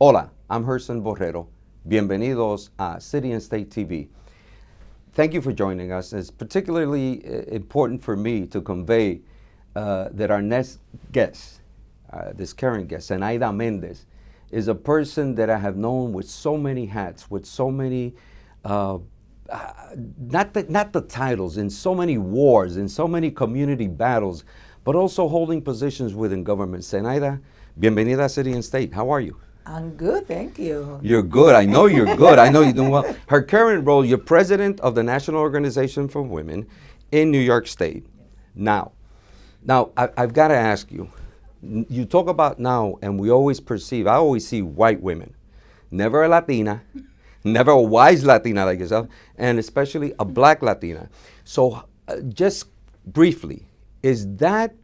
Hola, I'm Herson Borrero. Bienvenidos a City and State TV. Thank you for joining us. It's particularly important for me to convey that our next guest, this current guest, Zenaida Mendez, is a person that I have known with so many hats, with so many, not the titles, in so many wars, in so many community battles, but also holding positions within government. Zenaida, bienvenida a City and State. How are you? I'm good, thank you. You're good. I know you're good. I know you're doing well. Her current role, you're president of the National Organization for Women in New York State. Now, I've got to ask you, you talk about now, and I always see white women, never a Latina, never a wise Latina like yourself, and especially a black Latina. So just briefly, is that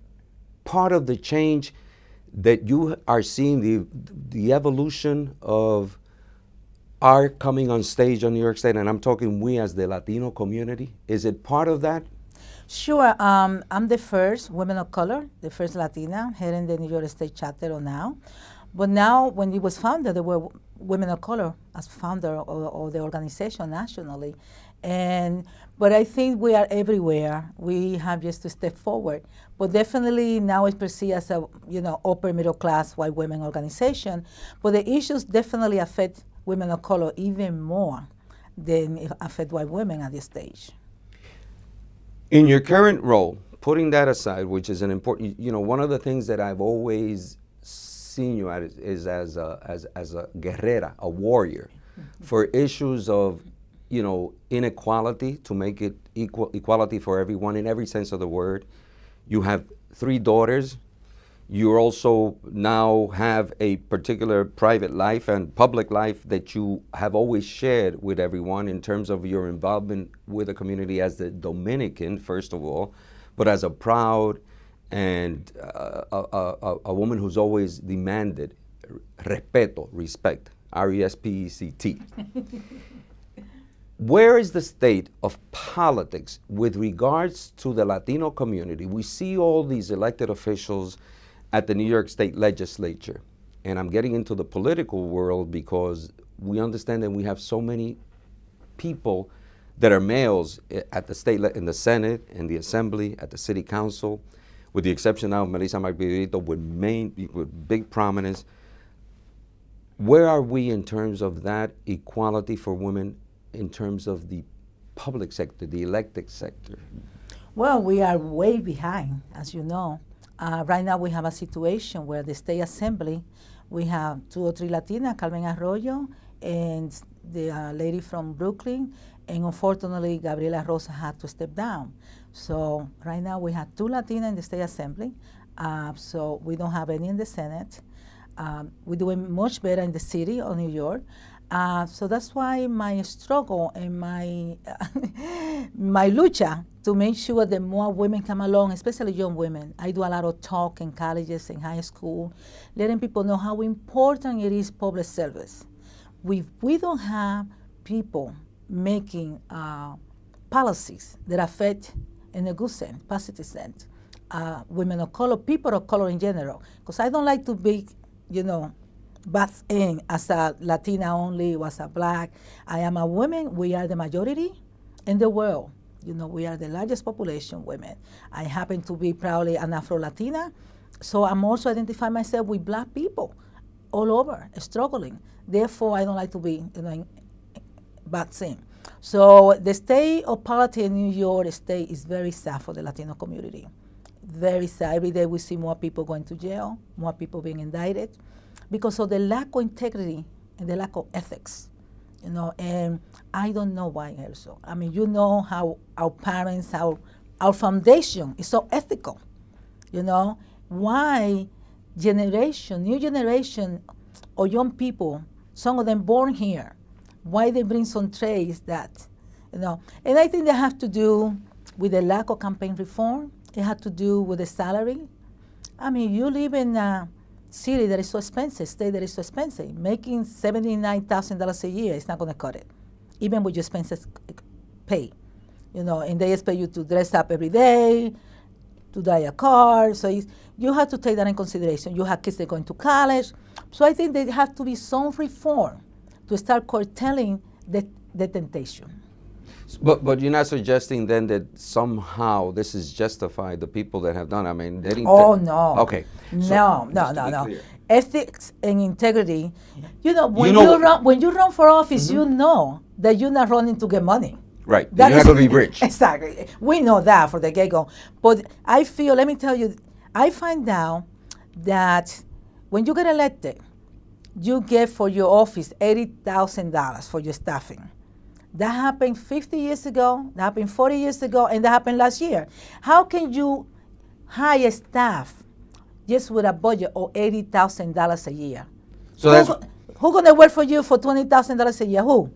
part of the change that you are seeing, the evolution of our coming on stage on New York State, and I'm talking we as the Latino community? Is it part of that? Sure, I'm the first woman of color, the first Latina heading the New York State chapter now. But now, when it was founded, there were women of color as founder of the organization nationally. But I think we are everywhere. We have just to step forward. But definitely now it's perceived as a upper middle class white women organization. But the issues definitely affect women of color even more than it affect white women at this stage. In your current role, putting that aside, which is an important, one of the things that I've always seen you at is as a guerrera, a warrior, for issues of inequality, to make it equality for everyone in every sense of the word. You have 3 daughters. You also now have a particular private life and public life that you have always shared with everyone in terms of your involvement with the community as the Dominican, first of all, but as a proud and a woman who's always demanded respect, R-E-S-P-E-C-T. Where is the state of politics with regards to the Latino community? We see all these elected officials at the New York State Legislature. And I'm getting into the political world because we understand that we have so many people that are males at the state, in the Senate, in the Assembly, at the City Council, with the exception now of Melissa Margarito with big prominence. Where are we in terms of that equality for women in terms of the public sector, the elected sector? Well, we are way behind, as you know. Right now we have a situation where the State Assembly, we have 2 or 3 Latinas, Carmen Arroyo and the lady from Brooklyn, and unfortunately Gabriela Rosa had to step down. So right now we have 2 Latinas in the State Assembly, so we don't have any in the Senate. We're doing much better in the city of New York. So that's why my struggle and my lucha to make sure that more women come along, especially young women. I do a lot of talk in colleges and high school, letting people know how important it is public service. We don't have people making policies that affect, in a good sense, positive sense, women of color, people of color in general. Because I don't like to be, but in as a Latina only, or as a black. I am a woman. We are the majority in the world. We are the largest population women. I happen to be proudly an Afro-Latina, so I'm also identifying myself with black people all over, struggling. Therefore, I don't like to be in bad thing. So the state of politics in New York State is very sad for the Latino community. Very sad. Every day we see more people going to jail, more people being indicted, because of the lack of integrity and the lack of ethics, and I don't know why also. I mean, how our parents, our foundation is so ethical, why new generation of young people, some of them born here, why they bring some traits that, and I think they have to do with the lack of campaign reform. It had to do with the salary. I mean, you live in a city that is so expensive, state that is so expensive. Making $79,000 a year is not going to cut it. even with your expenses paid. And they expect you to dress up every day, to drive a car. So you have to take that in consideration. You have kids that are going to college. So I think there has to be some reform to start curtailing the temptation. But you're not suggesting then that somehow this is justified, the people that have done it. I mean, they didn't. Oh, no. Okay. No. Clear. Ethics and integrity. When you run for office, you know that you're not running to get money. Right. You're not going to be rich. Exactly. We know that for the get-go. But I feel, let me tell you, I find out that when you get elected, you get for your office $80,000 for your staffing. That happened 50 years ago, that happened 40 years ago, and that happened last year. How can you hire staff just with a budget of $80,000 a year? So who's going to work for you for $20,000 a year? Who?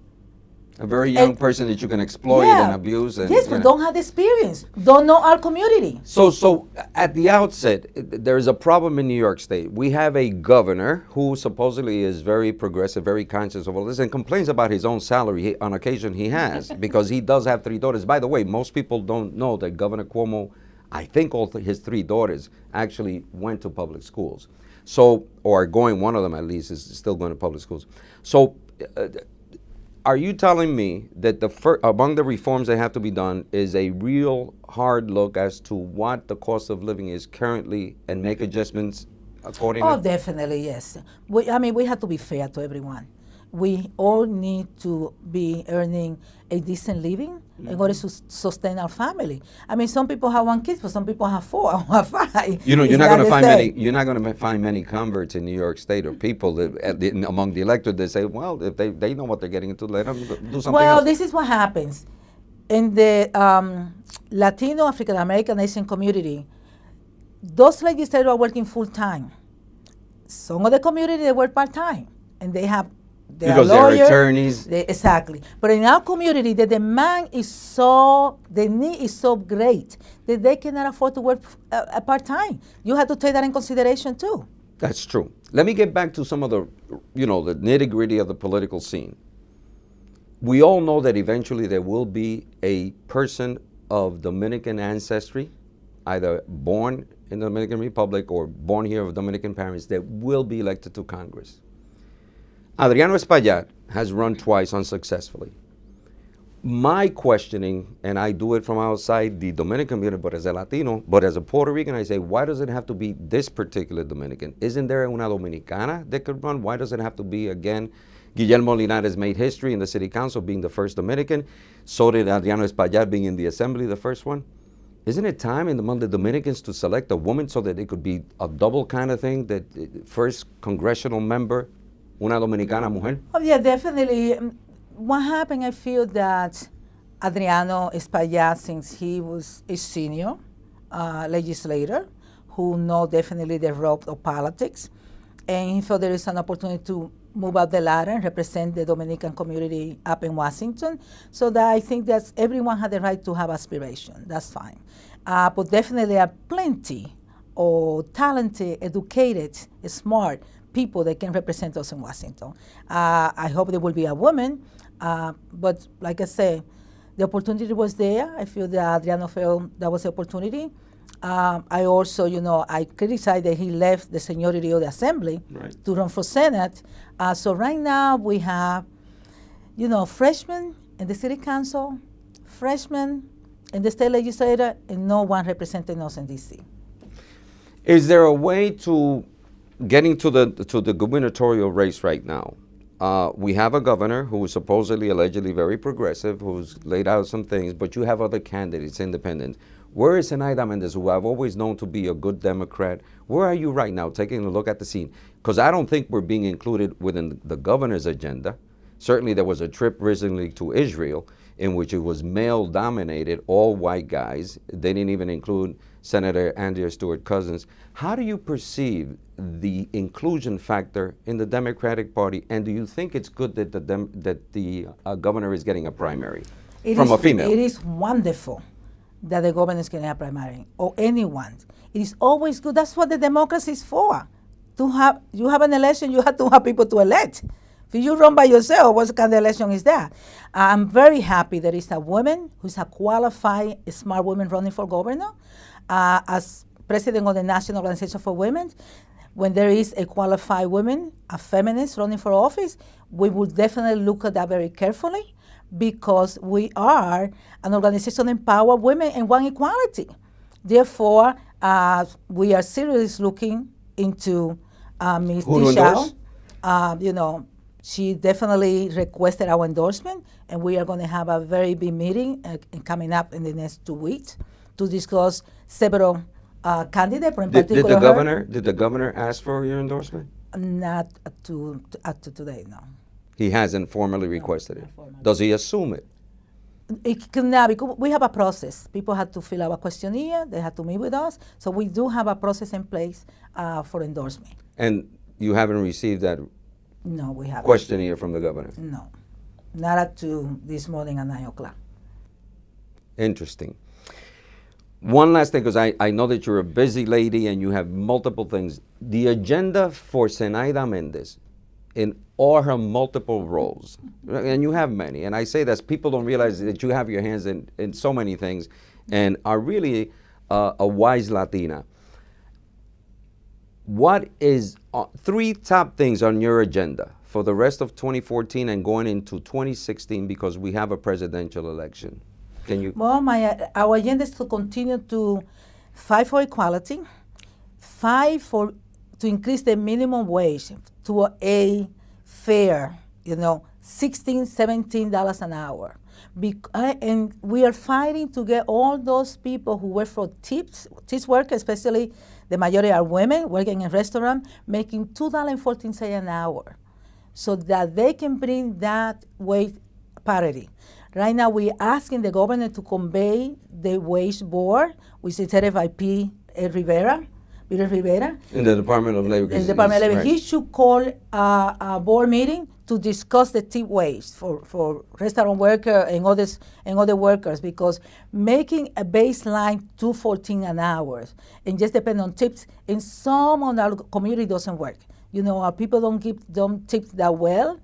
A very young person that you can exploit and abuse. And, yes, but don't have the experience, don't know our community. So at the outset, there is a problem in New York State. We have a governor who supposedly is very progressive, very conscious of all this, and complains about his own salary on occasion he has, because he does have 3 daughters. By the way, most people don't know that Governor Cuomo, I think all his 3 daughters actually went to public schools. So, or are going, one of them at least is still going to public schools. So, are you telling me that among the reforms that have to be done is a real hard look as to what the cost of living is currently and make adjustments accordingly? Oh, definitely, yes. We have to be fair to everyone. We all need to be earning a decent living in order to sustain our family. I mean, some people have 1 kid, but some people have 4 or 5. You're not going to find many. You're not going to find many converts in New York State or people that, among the electorate that say, well, if they know what they're getting into, let them do something well, else. This is what happens in the Latino African American Asian community. Those legislators are working full time. Some of the community they work part time, and they have. Because they're attorneys. Exactly. But in our community, the need is so great that they cannot afford to work part-time. You have to take that in consideration too. That's true. Let me get back to some of the nitty-gritty of the political scene. We all know that eventually there will be a person of Dominican ancestry, either born in the Dominican Republic or born here of Dominican parents, that will be elected to Congress. Adriano Espaillat has run twice unsuccessfully. My questioning, and I do it from outside the Dominican community, but as a Latino, but as a Puerto Rican, I say, why does it have to be this particular Dominican? Isn't there una Dominicana that could run? Why does it have to be, again, Guillermo Linares made history in the city council being the first Dominican. So did Adriano Espaillat being in the assembly, the first one. Isn't it time among the Dominicans to select a woman so that it could be a double kind of thing, that first congressional member, una dominicana mujer? Oh, yeah, definitely. What happened, I feel that Adriano Espaillat, since he was a senior legislator who knows definitely the rope of politics, and he felt there is an opportunity to move up the ladder and represent the Dominican community up in Washington. So that I think that everyone had the right to have aspiration. That's fine. But definitely there are plenty of talented, educated, smart people that can represent us in Washington. I hope there will be a woman, but like I said, the opportunity was there. I feel that Adriano felt that was the opportunity. I also, I criticize that he left the seniority of the assembly to run for Senate. So right now we have, freshmen in the city council, freshmen in the state legislature, and no one representing us in D.C. Is there a way to getting to the gubernatorial race right now? We have a governor who is supposedly, allegedly very progressive, who's laid out some things, but you have other candidates, independent. Where is Zenaida Mendez, who I've always known to be a good Democrat? Where are you right now, taking a look at the scene? Because I don't think we're being included within the governor's agenda. Certainly there was a trip recently to Israel in which it was male-dominated, all white guys. They didn't even include Senator Andrea Stewart-Cousins. How do you perceive the inclusion factor in the Democratic Party, and do you think it's good that the governor is getting a primary from a female? It is wonderful that the governor is getting a primary, or anyone. It is always good. That's what the democracy is for. You have an election, you have to have people to elect. If you run by yourself, what kind of election is that? I'm very happy there is a woman who's a qualified, smart woman running for governor. As president of the National Organization for Women, when there is a qualified woman, a feminist running for office, we will definitely look at that very carefully because we are an organization empower women and want equality. Therefore, we are seriously looking into Ms. Who to endorse? Tishao. She definitely requested our endorsement, and we are going to have a very big meeting coming up in the next 2 weeks to discuss several candidates. In Did particular, the governor ask for your endorsement? Not up to today, no. He hasn't formally requested it. not formally. Does he assume it? It cannot, because we have a process. People have to fill out a questionnaire. They have to meet with us. So we do have a process in place for endorsement. And you haven't received that No, we haven't. questionnaire from the governor? No, not up to this morning at 9 o'clock. Interesting. One last thing, because I know that you're a busy lady and you have multiple things. The agenda for Zenaida Mendez in all her multiple roles, and you have many, and I say that people don't realize that you have your hands in so many things and are really a wise Latina. What is 3 top things on your agenda for the rest of 2014 and going into 2016 because we have a presidential election? Can you? Well, our agenda is to continue to fight for equality, fight to increase the minimum wage to a fair, $16, $17 an hour. And we are fighting to get all those people who work for tips workers, especially the majority are women working in restaurants, making $2.14 an hour, so that they can bring that wage parity. Right now, we're asking the governor to convey the wage board, which is headed by Peter Rivera. In the Department of Labor. In the Department of Labor. Right. He should call a board meeting to discuss the tip wage for restaurant workers and other workers, because making a baseline $2.14 an hour and just depend on tips in some of our community doesn't work. Our people don't give them tips that well.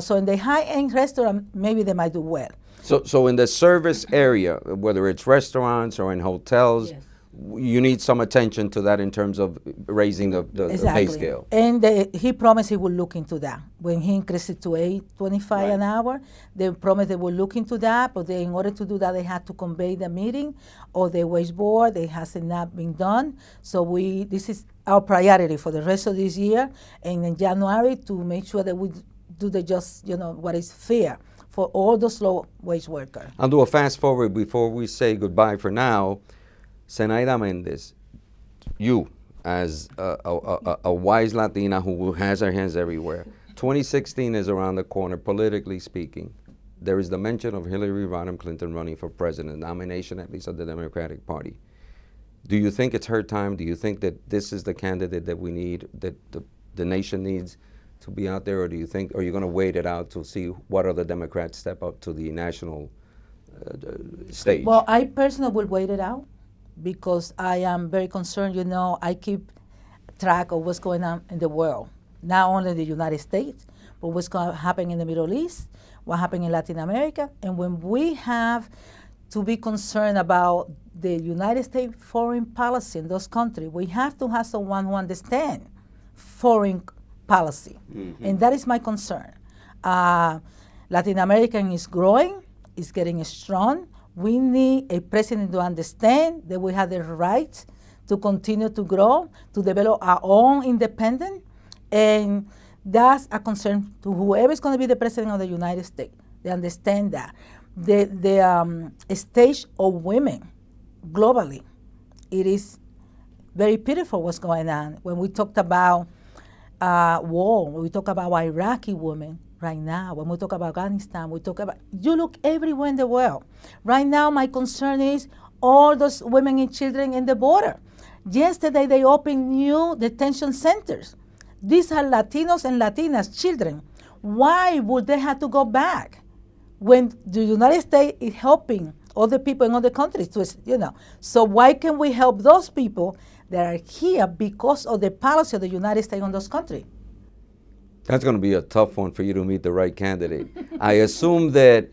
So in the high-end restaurant, maybe they might do well. So in the service area, whether it's restaurants or in hotels, Yes. you need some attention to that in terms of raising the pay scale. And he promised he will look into that. When he increased it to $8.25 an hour, they promised they will look into that, but in order to do that, they had to convey the meeting or the wage board. It has not been done. So this is our priority for the rest of this year, and in January to make sure that we do what is fair for all those low wage workers. I'll do a fast forward before we say goodbye for now. Zenaida Mendez, you as a wise Latina who has her hands everywhere. 2016 is around the corner, politically speaking. There is the mention of Hillary Rodham Clinton running for president, nomination at least of the Democratic Party. Do you think it's her time? Do you think that this is the candidate that we need, that the nation needs to be out there? Or do you think, are you going to wait it out to see what other Democrats step up to the national stage? Well, I personally will wait it out, because I am very concerned. I keep track of what's going on in the world, not only in the United States, but what's happening in the Middle East, what happened in Latin America. And when we have to be concerned about the United States foreign policy in those countries, we have to have someone who understands foreign policy. Mm-hmm. And that is my concern. Latin America is growing, is getting strong. We need a president to understand that we have the right to continue to grow, to develop our own independence, and that's a concern to whoever is going to be the president of the United States. They understand that. The stage of women globally, it is very pitiful what's going on. When we talked about war, when we talk about Iraqi women, right now, when we talk about Afghanistan, you look everywhere in the world. Right now, my concern is all those women and children in the border. Yesterday, they opened new detention centers. These are Latinos and Latinas, children. Why would they have to go back when the United States is helping other people in other countries? So why can we help those people that are here because of the policy of the United States on those countries? That's going to be a tough one for you to meet the right candidate. I assume that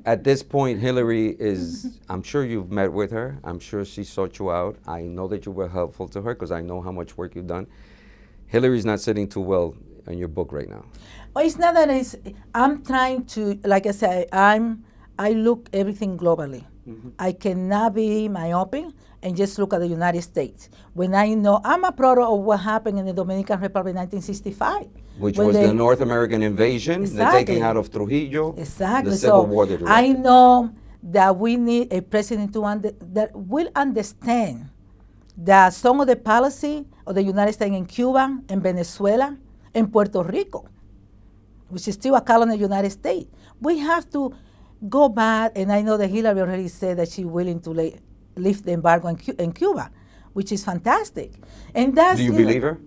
at this point, Hillary is, I'm sure you've met with her. I'm sure she sought you out. I know that you were helpful to her because I know how much work you've done. Hillary's not sitting too well in your book right now. Well, it's not that I'm trying to, like I said, I look everything globally. I cannot be myopic and just look at the United States. When I know, I'm a product of what happened in the Dominican Republic in 1965. Which was the North American invasion, the taking out of Trujillo, exactly. the Civil War that I know that we need a president that will understand that some of the policy of the United States in Cuba, in Venezuela, in Puerto Rico, which is still a colony of the United States, we have to go back, and I know that Hillary already said that she's willing to lift the embargo in Cuba, which is fantastic. And that's, do you believe her?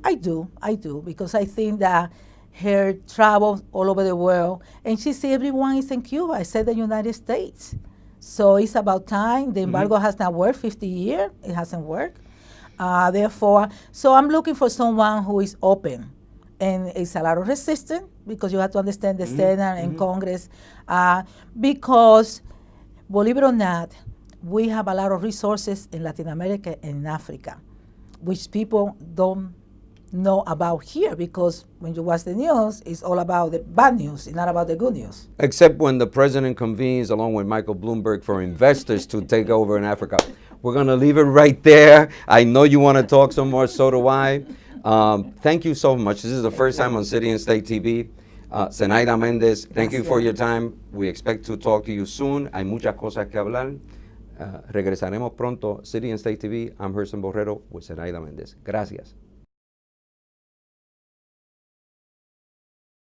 I do, because I think that her travels all over the world, and she said everyone is in Cuba, except the United States. So it's about time. The embargo has not worked 50 years. It hasn't worked. Therefore, so I'm looking for someone who is open. And it's a lot of resistance because you have to understand the Senate and Congress. Because, believe it or not, we have a lot of resources in Latin America and in Africa, which people don't know about here, because when you watch the news, it's all about the bad news, it's not about the good news. Except when the president convenes along with Michael Bloomberg for investors to take over in Africa. We're going to leave it right there. I know you want to talk some more, so do I. Thank you so much. This is the first time on City and State TV. Zenaida Mendez, thank you for your time. We expect to talk to you soon. Hay muchas cosas que hablar. Regresaremos pronto. City and State TV. I'm Gerson Borrero with Zenaida Mendez. Gracias.